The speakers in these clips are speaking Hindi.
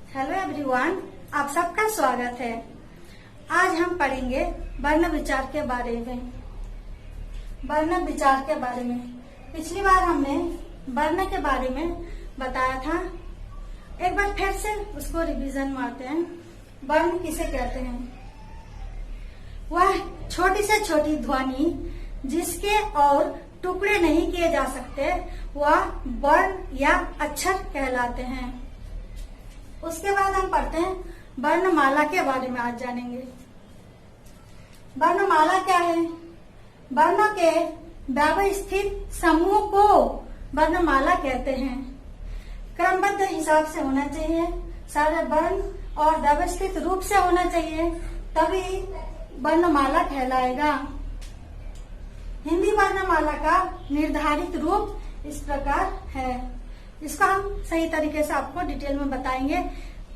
हेलो एवरीवन, आप सबका स्वागत है। आज हम पढ़ेंगे वर्ण विचार के बारे में। वर्ण विचार के बारे में पिछली बार हमने वर्ण के बारे में बताया था। एक बार फिर से उसको रिवीजन मारते हैं। वर्ण किसे कहते हैं? वह छोटी से छोटी ध्वनि जिसके और टुकड़े नहीं किए जा सकते, वह वर्ण या अक्षर कहलाते हैं। उसके बाद हम पढ़ते हैं वर्णमाला के बारे में। आज जानेंगे वर्णमाला क्या है। वर्णों के व्यवस्थित समूह को वर्णमाला कहते हैं। क्रमबद्ध हिसाब से होना चाहिए, सारे वर्ण और व्यवस्थित रूप से होना चाहिए, तभी वर्णमाला कहलाएगा। हिंदी वर्णमाला का निर्धारित रूप इस प्रकार है। इसका हम सही तरीके से आपको डिटेल में बताएंगे।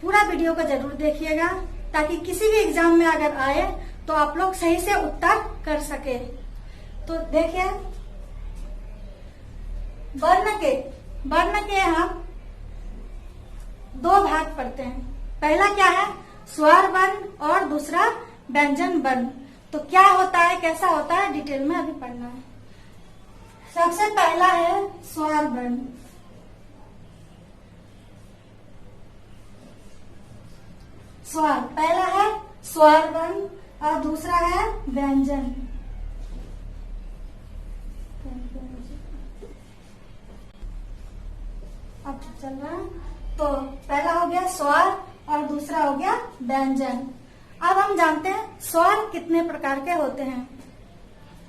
पूरा वीडियो को जरूर देखिएगा ताकि किसी भी एग्जाम में अगर आए तो आप लोग सही से उत्तर कर सके। तो देखिए, वर्ण के हम दो भाग पढ़ते हैं। पहला क्या है? स्वर वर्ण और दूसरा व्यंजन वर्ण। तो क्या होता है, कैसा होता है, डिटेल में अभी पढ़ना है। सबसे पहला है स्वर वर्ण। स्वर पहला है स्वर वर्ण और दूसरा है व्यंजन। अब चल रहा है। तो पहला हो गया स्वर और दूसरा हो गया व्यंजन। अब हम जानते हैं स्वर कितने प्रकार के होते हैं।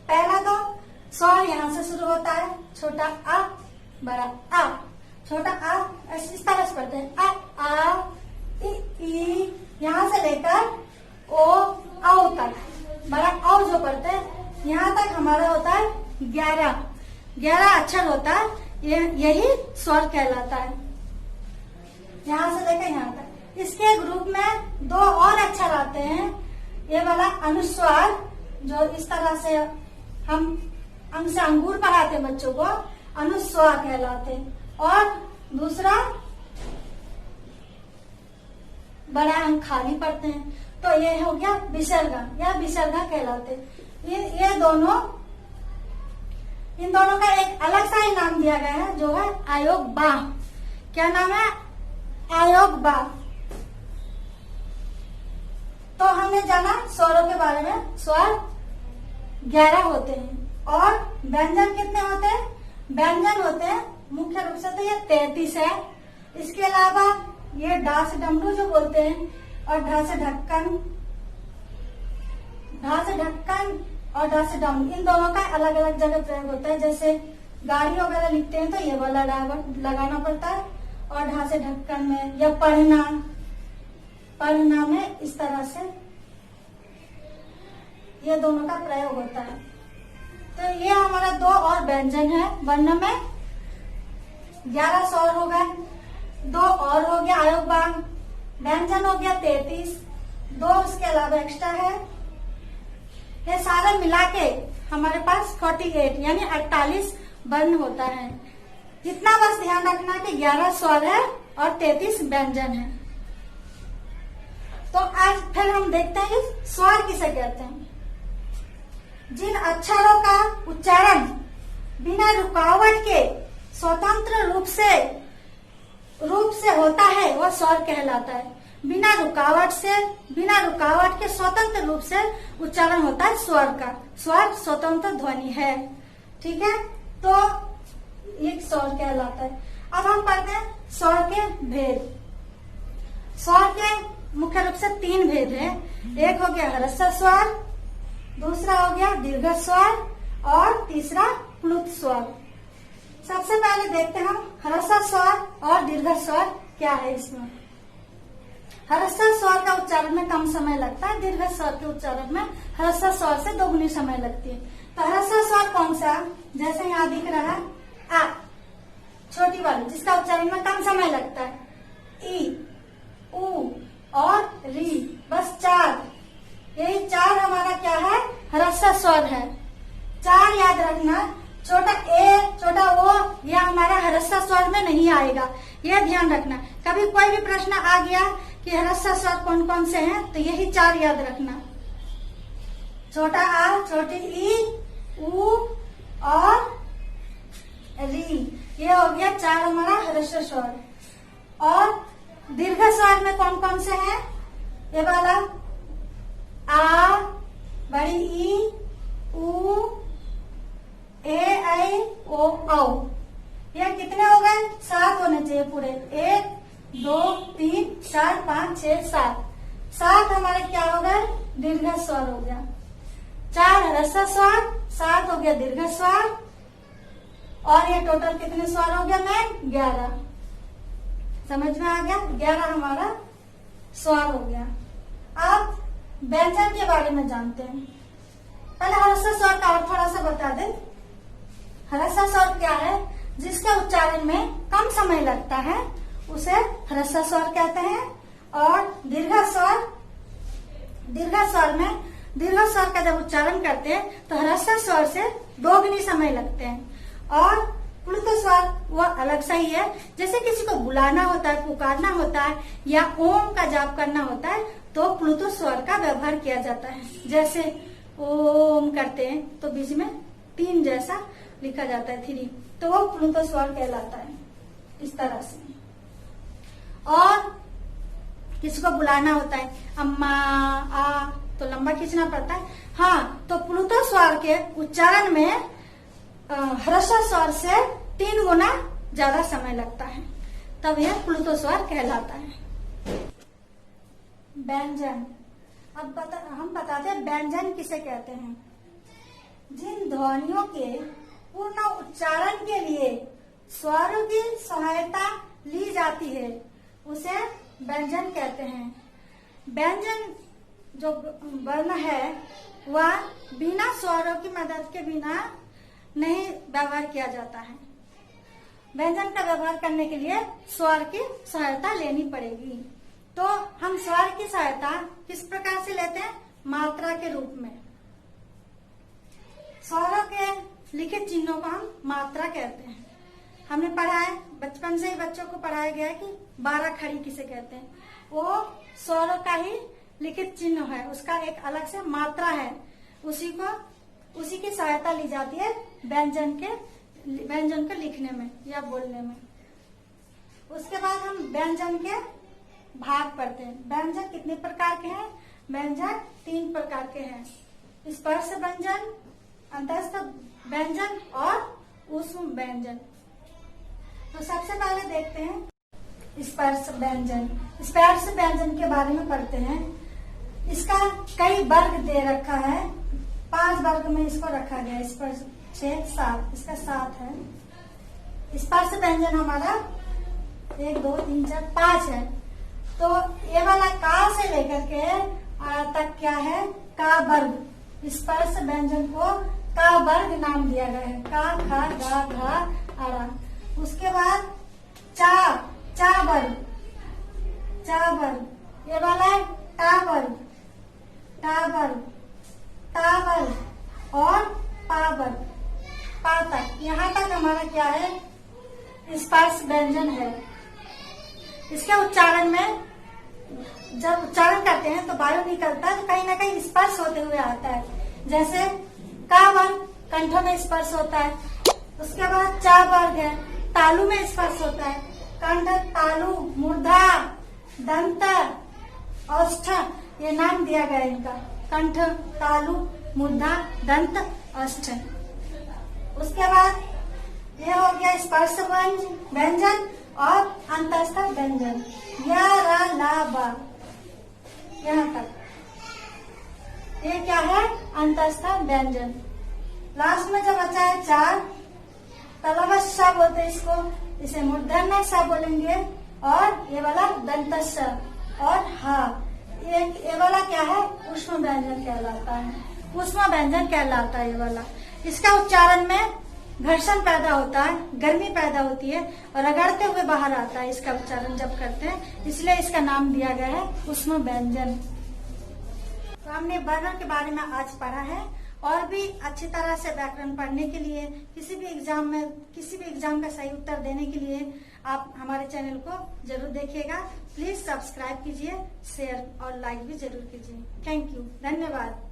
पहला तो स्वर यहाँ से शुरू होता है, छोटा आ बड़ा आ। छोटा आ इस तरह से पढ़ते हैं, आ ई, यहाँ से लेकर ओ औ तक। बड़ा औ जो पढ़ते हैं यहाँ तक हमारा होता है 11 अक्षर होता है। यही स्वर कहलाता है, यहाँ से लेकर यहाँ तक। इसके ग्रुप में दो और अक्षर आते हैं। ये वाला अनुस्वार, जो इस तरह से हम अंग से अंगूर पढ़ाते हैं बच्चों को, अनुस्वार कहलाते हैं। और दूसरा बड़ा अंग खाली पढ़ते हैं, तो ये हो गया विसर्गा या विसर्गा कहलाते। ये दोनों, इन दोनों का एक अलग सा ही नाम दिया गया है, जो है आयोग बा। क्या नाम है? आयोग बा। तो हमने जाना स्वरों के बारे में। स्वर 11 होते हैं और व्यंजन कितने होते हैं? व्यंजन होते हैं मुख्य रूप से तो ये 33 है। इसके अलावा ये डा से डमरू जो बोलते हैं, और ढा से ढक्कन और डा से डम, इन दोनों का अलग अलग जगह प्रयोग होता है। जैसे गाड़ी वगैरह लिखते हैं तो ये वाला डा लगाना पड़ता है, और ढा से ढक्कन में, या पढ़ना में इस तरह से ये दोनों का प्रयोग होता है। तो ये हमारा दो और व्यंजन है। वर्ण में 11 स्वर हो गए, दो और हो गया आयोग बांग। व्यंजन हो गया 33, दो उसके अलावा एक्स्ट्रा है। ये सारे मिला के हमारे पास 48 यानी 48 वर्ण होता है। जितना बस ध्यान रखना कि 11 स्वर है और 33 व्यंजन है। तो आज फिर हम देखते हैं स्वर किसे कहते हैं। जिन अक्षरों का उच्चारण बिना रुकावट के स्वतंत्र रूप से होता है, वह स्वर कहलाता है। बिना रुकावट के स्वतंत्र रूप से उच्चारण होता है स्वर का। स्वर स्वतंत्र ध्वनि है, ठीक है। तो ये स्वर कहलाता है। अब हम पढ़ते हैं स्वर के भेद। स्वर के मुख्य रूप से 3 भेद हैं। एक हो गया ह्रस्व स्वर, दूसरा हो गया दीर्घ स्वर और तीसरा प्लुत स्वर। सबसे पहले देखते हैं हम ह्रस्व स्वर और दीर्घ स्वर क्या है। इसमें ह्रस्व स्वर का उच्चारण में कम समय लगता है, दीर्घ स्वर के उच्चारण में ह्रस्व स्वर से दोगुनी समय लगती है। तो ह्रस्व स्वर कौन सा? जैसे यहाँ दिख रहा है आ, छोटी वाली, जिसका उच्चारण में कम समय लगता है। ई, उ और री, बस 4। यही 4 हमारा क्या है? ह्रस्व स्वर है। 4 याद रखना। छोटा ए, छोटा ओ, यह हमारा ह्रस्व स्वर में नहीं आएगा, यह ध्यान रखना। कभी कोई भी प्रश्न आ गया कि ह्रस्व स्वर कौन कौन से हैं, तो यही 4 याद रखना। छोटा आ, छोटी ई, ऊ और री, ये हो गया 4 हमारा ह्रस्व स्वर। और दीर्घ स्वर में कौन कौन से हैं? ये वाला आ, बड़ी ई, ऊ, ए, ऐ, ओ, औ। ये कितने हो गए? 7 होने चाहिए पूरे। 1 2 3 4 5 6 7। 7 हमारे क्या हो गए? दीर्घ स्वर हो गया। 4 ह्रस्व स्वर, 7 हो गया दीर्घ स्वर, और ये टोटल कितने स्वर हो गया मैम? 11। समझ में आ गया? 11 हमारा स्वर हो गया। अब व्यंजन के बारे में जानते हैं। पहले ह्रस्व स्वर का और थोड़ा सा बता दें। ह्रस्व स्वर क्या है? जिसके उच्चारण में कम समय लगता है उसे ह्रस्व स्वर कहते हैं। और दीर्घ स्वर का जब उच्चारण करते हैं तो ह्रस्व स्वर से 2 गुनी समय लगते हैं। और प्लुत स्वर वह अलग सा ही है। जैसे किसी को बुलाना होता है, पुकारना होता है, या ओम का जाप करना होता है, तो प्लुत स्वर का व्यवहार किया जाता है। जैसे ओम करते हैं तो बीच में 3 जैसा लिखा जाता है, 3, तो वो प्लुत स्वर कहलाता है। इस तरह से। और किसी को बुलाना होता है, अम्मा, आ, तो लंबा खींचना पड़ता है। हाँ, तो प्लुत स्वर के उच्चारण में ह्रस्व स्वर से 3 गुना ज्यादा समय लगता है, तब यह प्लुत स्वर कहलाता है। व्यंजन। अब हम बताते हैं व्यंजन किसे कहते हैं। जिन ध्वनियों के पूर्ण उच्चारण के लिए स्वरों की सहायता ली जाती है उसे व्यंजन कहते हैं। व्यंजन जो वर्ण है वह बिना स्वरों की मदद के बिना नहीं व्यवहार किया जाता है। व्यंजन का व्यवहार करने के लिए स्वर की सहायता लेनी पड़ेगी। तो हम स्वर की सहायता किस प्रकार से लेते हैं? मात्रा के रूप में। स्वरों के लिखित चिन्हों को हम मात्रा कहते हैं। हमने पढ़ा है, बचपन से ही बच्चों को पढ़ाया गया है कि 12 खड़ी किसे कहते हैं। वो स्वरों का ही लिखित चिन्ह है, उसका एक अलग से मात्रा है। उसी की सहायता ली जाती है व्यंजन को लिखने में या बोलने में। उसके बाद हम व्यंजन के भाग पढ़ते हैं। व्यंजन कितने प्रकार के हैं? व्यंजन 3 प्रकार के हैं। स्पर्श व्यंजन, अंतस्थ व्यंजन और ऊष्म व्यंजन। तो सबसे पहले देखते हैं स्पर्श व्यंजन। स्पर्श व्यंजन के बारे में पढ़ते हैं। इसका कई वर्ग दे रखा है, 5 वर्ग में इसको रखा गया है। स्पर्श 6 7, इसका 7 है। स्पर्श व्यंजन हमारा 1 2 3 4 5 है। तो ये वाला का से लेकर के आ तक क्या है? का वर्ग। स्पर्श व्यंजन को का वर्ग नाम दिया गया है। का, खा, गा, घा, आरा। उसके बाद चा वर्ग, ये वाला है टा वर्ग, ता वर्ग और पा वर्ग। पा तक, यहाँ तक हमारा क्या है? स्पर्श व्यंजन है। इसके उच्चारण में जब उच्चारण करते हैं तो वायु निकलता है, तो कहीं ना कहीं स्पर्श होते हुए आता है। जैसे का वर्ग कंठों में स्पर्श होता है। उसके बाद चा वर्ग है, तालु में स्पर्श होता है। कंठ, तालु, मूर्धा, दंत, औष्ठ, ये नाम दिया गया इनका। कंठ, तालु, मूर्धा, दंत, औष्ठ। उसके बाद यह हो गया स्पर्श व्यंजन और अंतस्थ व्यंजन। या, रा, ला, बा, यहाँ तक ये क्या है? अंतस्थ व्यंजन। लास्ट में जो बचा है 4, तलवश सा बोलते इसको, इसे मूर्धन्य सा बोलेंगे। और ये वाला दंत स और हा, ये वाला क्या है? ऊष्म व्यंजन कहलाता है। ऊष्म व्यंजन कहलाता है ये वाला। इसका उच्चारण में घर्षण पैदा होता है, गर्मी पैदा होती है और रगड़ते हुए बाहर आता है इसका उच्चारण जब करते हैं, इसलिए इसका नाम दिया गया है ऊष्म व्यंजन। तो हमने वर्णों के बारे में आज पढ़ा है। और भी अच्छी तरह से व्याकरण पढ़ने के लिए, किसी भी एग्जाम का सही उत्तर देने के लिए आप हमारे चैनल को जरूर देखिएगा। प्लीज सब्सक्राइब कीजिए, शेयर और लाइक भी जरूर कीजिए। थैंक यू, धन्यवाद।